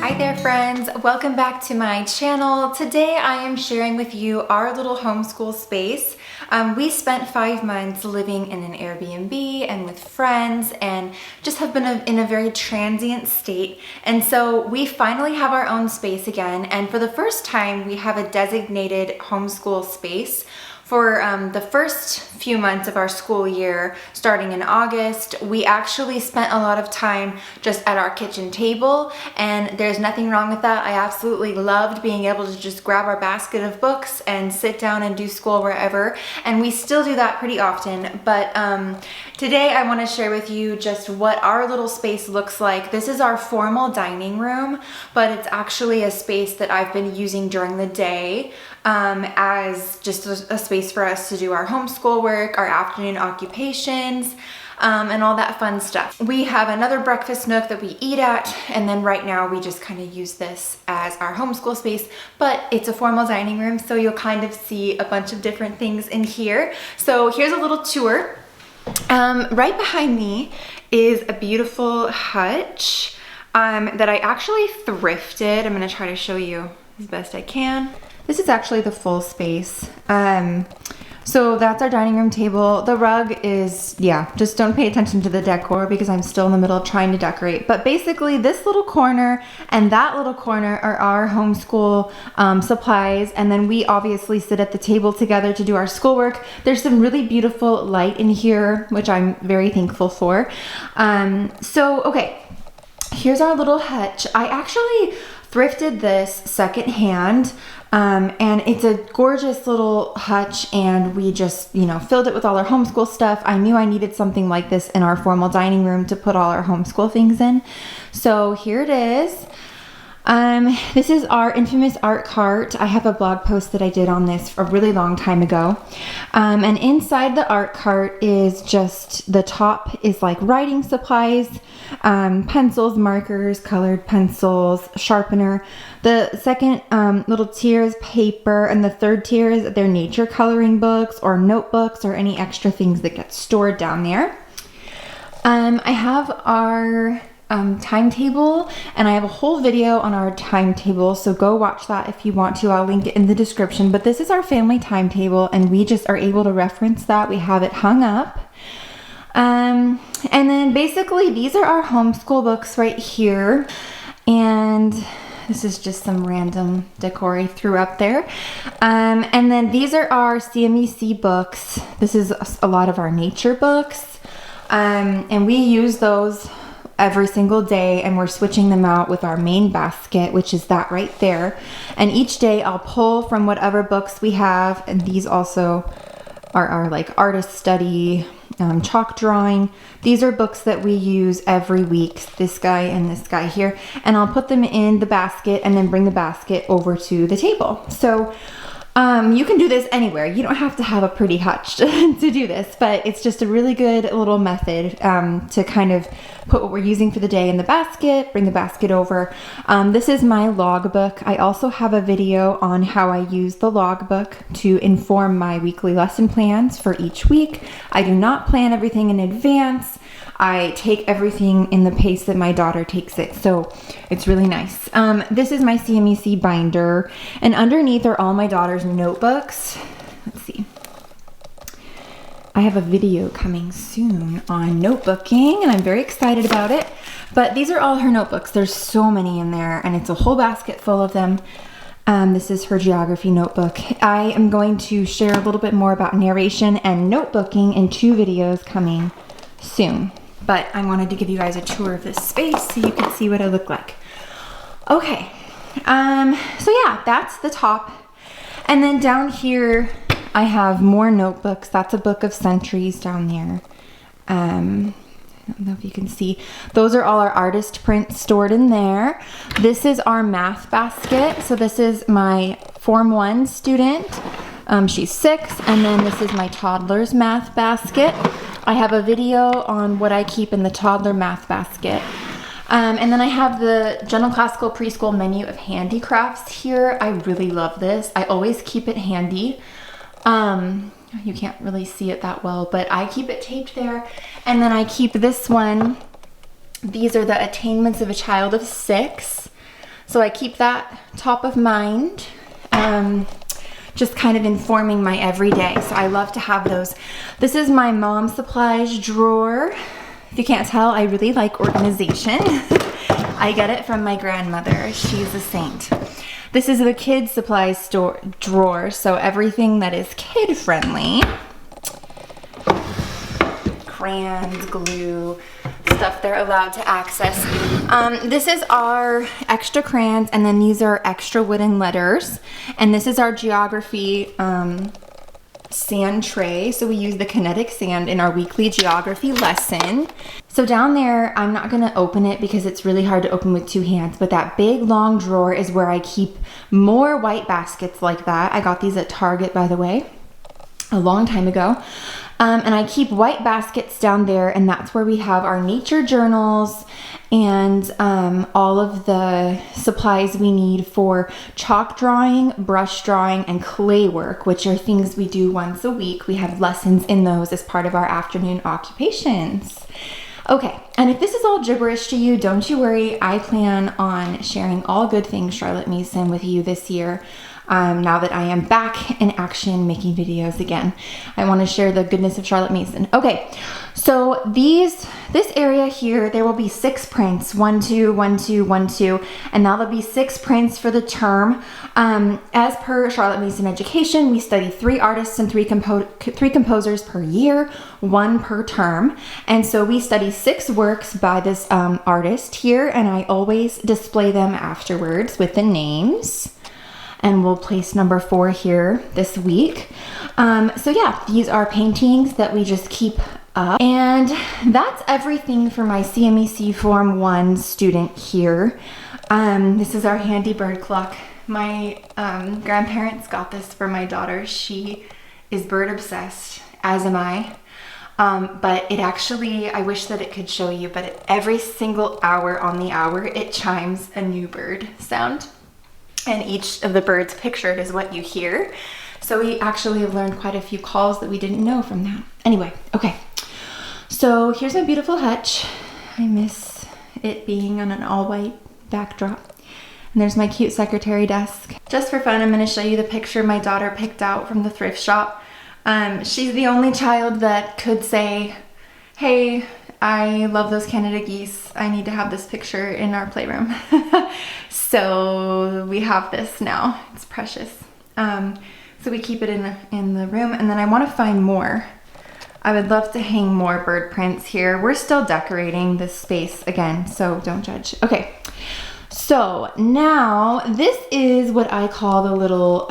Hi there friends, welcome back to my channel. Today I am sharing with you our little homeschool space. We spent 5 months living in an Airbnb and with friends and just have been in a very transient state. And so we finally have our own space again, and for the first time we have a designated homeschool space. For the first few months of our school year, starting in August, we actually spent a lot of time just at our kitchen table, and there's nothing wrong with that. I absolutely loved being able to just grab our basket of books and sit down and do school wherever, and we still do that pretty often. But today I want to share with you just what our little space looks like. This is our formal dining room, but it's actually a space that I've been using during the day as just a space for us to do our homeschool work, our afternoon occupations, and all that fun stuff. We have another breakfast nook that we eat at, and then right now we just kind of use this as our homeschool space, but it's a formal dining room, so you'll kind of see a bunch of different things in here. So here's a little tour. Right behind me is a beautiful hutch that I actually thrifted. I'm gonna try to show you as best I can. This is actually the full space. So that's our dining room table. The rug is, yeah, just don't pay attention to the decor because I'm still in the middle of trying to decorate. But basically this little corner and that little corner are our homeschool supplies. And then we obviously sit at the table together to do our schoolwork. There's some really beautiful light in here, which I'm very thankful for. Okay, here's our little hutch. I actually thrifted this secondhand. And it's a gorgeous little hutch, and we just, filled it with all our homeschool stuff. I knew I needed something like this in our formal dining room to put all our homeschool things in. So here it is. This is our infamous art cart. I have a blog post that I did on this a really long time ago. And inside the art cart is just, the top is like writing supplies, pencils, markers, colored pencils, sharpener. The second little tier is paper, and the third tier is their nature coloring books or notebooks or any extra things that get stored down there. I have our timetable, and I have a whole video on our timetable, so go watch that if you want to. I'll link it in the description. But this is our family timetable, and we just are able to reference that. We have it hung up. And then basically these are our homeschool books right here, and this is just some random decor I threw up there. And then these are our CMEC books. This is a lot of our nature books, and we use those every single day, and we're switching them out with our main basket, which is that right there. And each day I'll pull from whatever books we have, and these also are our like artist study, chalk drawing. These are books that we use every week, this guy and this guy here, and I'll put them in the basket and then bring the basket over to the table. So you can do this anywhere. You don't have to have a pretty hutch to do this, but it's just a really good little method to kind of put what we're using for the day in the basket, bring the basket over. This is my logbook. I also have a video on how I use the logbook to inform my weekly lesson plans for each week. I do not plan everything in advance. I take everything in the pace that my daughter takes it, so it's really nice. This is my Cmec binder, and underneath are all my daughter's notebooks. Let's see. I have a video coming soon on notebooking, and I'm very excited about it. But these are all her notebooks. There's so many in there, and it's a whole basket full of them. This is her geography notebook. I am going to share a little bit more about narration and notebooking in 2 videos coming soon. But I wanted to give you guys a tour of this space so you can see what I look like. Okay, so yeah, that's the top. And then down here, I have more notebooks. That's a book of centuries down there. I don't know if you can see. Those are all our artist prints stored in there. This is our math basket. So this is my Form 1 student. She's 6, and then this is my toddler's math basket. I have a video on what I keep in the toddler math basket. And then I have the General Classical Preschool menu of handicrafts here. I really love this. I always keep it handy. You can't really see it that well, but I keep it taped there. And then I keep this one. These are the attainments of a child of 6. So I keep that top of mind, just kind of informing my everyday. So I love to have those. This is my mom supplies drawer. If you can't tell, I really like organization. I get it from my grandmother. She's a saint. This is the kids supplies drawer, so everything that is kid friendly. Crayons, glue, stuff they're allowed to access. This is our extra crayons, and then these are extra wooden letters. And this is our geography sand tray. So we use the kinetic sand in our weekly geography lesson. So down there, I'm not gonna open it because it's really hard to open with two hands, but that big long drawer is where I keep more white baskets like that. I got these at Target, by the way, a long time ago. And I keep white baskets down there, and that's where we have our nature journals and all of the supplies we need for chalk drawing, brush drawing, and clay work, which are things we do once a week. We have lessons in those as part of our afternoon occupations. Okay, and if this is all gibberish to you, don't you worry. I plan on sharing all good things Charlotte Mason with you this year. Now that I am back in action making videos again, I want to share the goodness of Charlotte Mason. Okay, so this area here, there will be 6 prints, 1, 2, 1, 2, 1, 2, and now there'll be 6 prints for the term. As per Charlotte Mason Education, we study 3 artists and 3 composers per year, 1 per term, and so we study 6 works by this artist here, and I always display them afterwards with the names. And we'll place number 4 here this week. So yeah, these are paintings that we just keep up. And that's everything for my CMEC Form 1 student here. This is our handy bird clock. My grandparents got this for my daughter. She is bird obsessed, as am I. But it actually, I wish that it could show you, but every single hour on the hour, it chimes a new bird sound. And each of the birds pictured is what you hear. So we actually have learned quite a few calls that we didn't know from that. Anyway, okay. So here's my beautiful hutch. I miss it being on an all-white backdrop. And there's my cute secretary desk. Just for fun, I'm gonna show you the picture my daughter picked out from the thrift shop. She's the only child that could say, hey, I love those Canada geese. I need to have this picture in our playroom. So we have this now. It's precious. So we keep it in the room, and then I want to find more. I would love to hang more bird prints here. We're still decorating this space again, so don't judge. Okay, so now this is what I call the little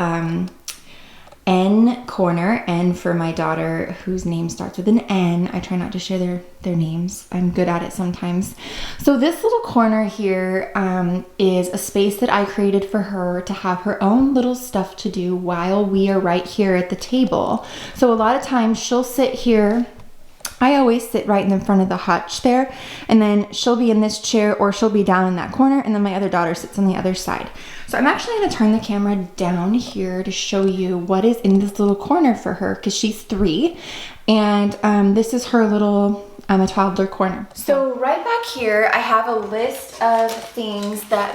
N corner, N for my daughter whose name starts with an N. I try not to share their names. I'm good at it sometimes. So this little corner here is a space that I created for her to have her own little stuff to do while we are right here at the table. So a lot of times she'll sit here. I always sit right in front of the hutch there, and then she'll be in this chair or she'll be down in that corner, and then my other daughter sits on the other side. So I'm actually going to turn the camera down here to show you what is in this little corner for her, because she's 3, and this is her little a toddler corner. So right back here, I have a list of things that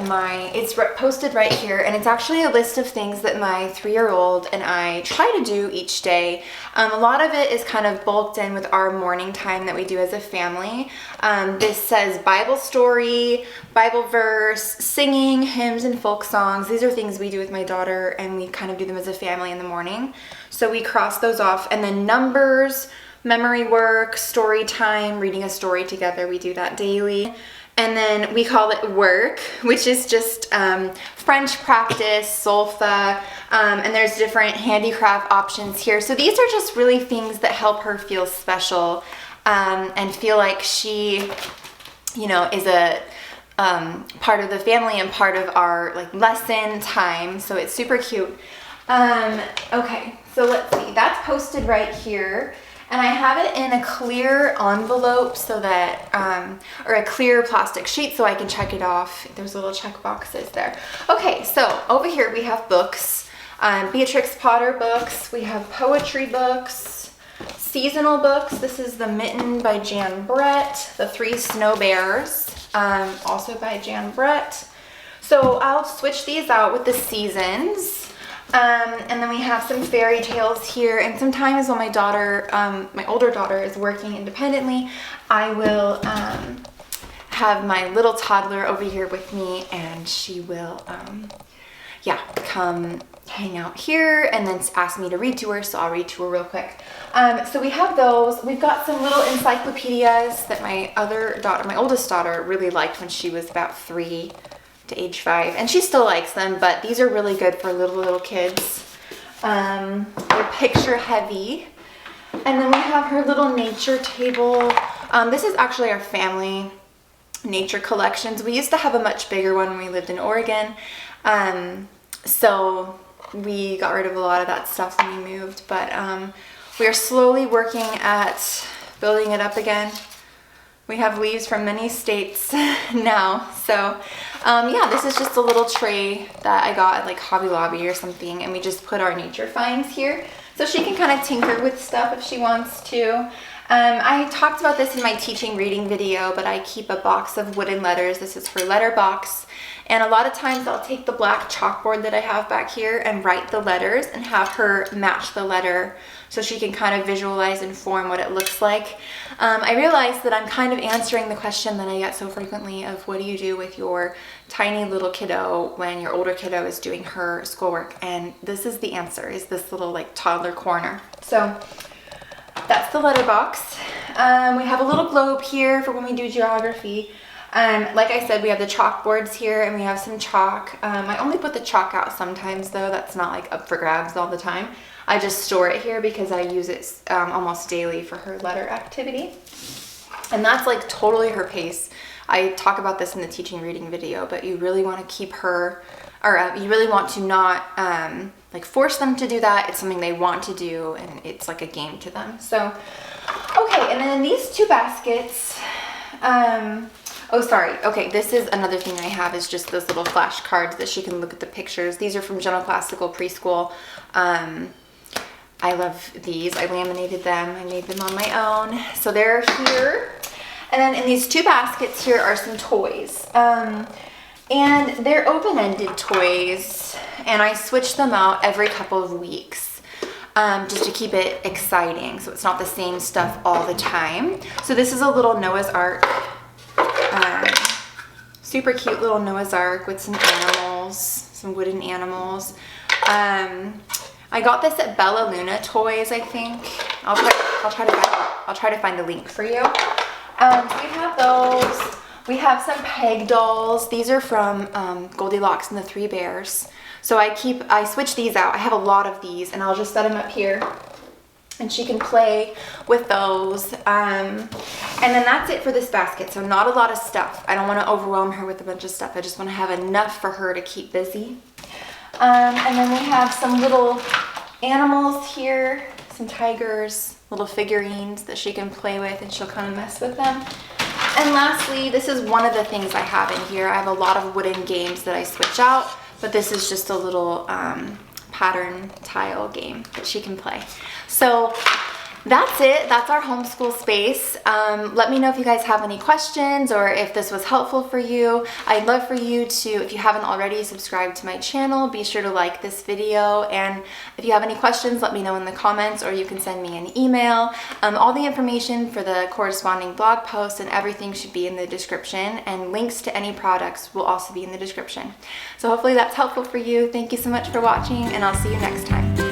it's posted right here, and it's actually a list of things that my 3-year-old and I try to do each day. A lot of it is kind of bulked in with our morning time that we do as a family. This says Bible story, Bible verse, singing, hymns, and folk songs. These are things we do with my daughter, and we kind of do them as a family in the morning. So we cross those off, and then numbers, memory work, story time, reading a story together. We do that daily. And then we call it work, which is just French practice, solfa, and there's different handicraft options here. So these are just really things that help her feel special and feel like she, you know, is a part of the family and part of our like lesson time. So it's super cute. Okay, so let's see. That's posted right here. And I have it in a clear envelope so that, or a clear plastic sheet so I can check it off. There's little check boxes there. Okay, so over here we have books, Beatrix Potter books, we have poetry books, seasonal books. This is The Mitten by Jan Brett, The Three Snow Bears, also by Jan Brett. So I'll switch these out with the seasons. And then we have some fairy tales here. And sometimes when my daughter, my older daughter is working independently, I will have my little toddler over here with me, and she will, yeah, come hang out here and then ask me to read to her, so I'll read to her real quick. So we have those. We've got some little encyclopedias that my oldest daughter really liked when she was about 3 to age 5, and she still likes them, but these are really good for little kids. They're picture heavy. And then we have her little nature table. This is actually our family nature collections. We used to have a much bigger one when we lived in Oregon. So we got rid of a lot of that stuff when we moved, but we are slowly working at building it up again. We have leaves from many states now. So yeah, this is just a little tray that I got at like Hobby Lobby or something, and we just put our nature finds here so she can kind of tinker with stuff if she wants to. I talked about this in my teaching reading video, but I keep a box of wooden letters. This is her letter box. And a lot of times I'll take the black chalkboard that I have back here and write the letters and have her match the letter so she can kind of visualize and form what it looks like. I realized that I'm kind of answering the question that I get so frequently of what do you do with your tiny little kiddo when your older kiddo is doing her schoolwork? And this is the answer, is this little like toddler corner. So that's the letter box. We have a little globe here for when we do geography. Like I said, we have the chalkboards here and we have some chalk. I only put the chalk out sometimes though. That's not like up for grabs all the time. I just store it here because I use it almost daily for her letter activity. And that's like totally her pace. I talk about this in the teaching reading video, but you really want to keep her, or you really want to not like force them to do that. It's something they want to do and it's like a game to them. So, okay, and then these two baskets, oh, sorry. Okay, this is another thing I have is just those little flashcards that she can look at the pictures. These are from General Classical Preschool. I love these. I laminated them. I made them on my own. So they're here. And then in these two baskets here are some toys. And they're open-ended toys. And I switch them out every couple of weeks just to keep it exciting. So it's not the same stuff all the time. So this is a little Noah's Ark. Super cute little Noah's Ark with some animals, some wooden animals. I got this at Bella Luna Toys, I think. I'll try to find the link for you. So we have those. We have some peg dolls. These are from Goldilocks and the Three Bears. So I switch these out. I have a lot of these, and I'll just set them up here. And she can play with those. And then that's it for this basket. So not a lot of stuff. I don't want to overwhelm her with a bunch of stuff. I just want to have enough for her to keep busy. And then we have some little animals here, some tigers, little figurines that she can play with, and she'll kind of mess with them. And lastly, this is one of the things I have in here. I have a lot of wooden games that I switch out, but this is just a little pattern tile game that she can play. So that's it. That's our homeschool space. Let me know if you guys have any questions or if this was helpful for you. I'd love for you to, if you haven't already, subscribe to my channel. Be sure to like this video. And if you have any questions, let me know in the comments, or you can send me an email. All the information for the corresponding blog posts and everything should be in the description, and links to any products will also be in the description. So hopefully that's helpful for you. Thank you so much for watching, and I'll see you next time.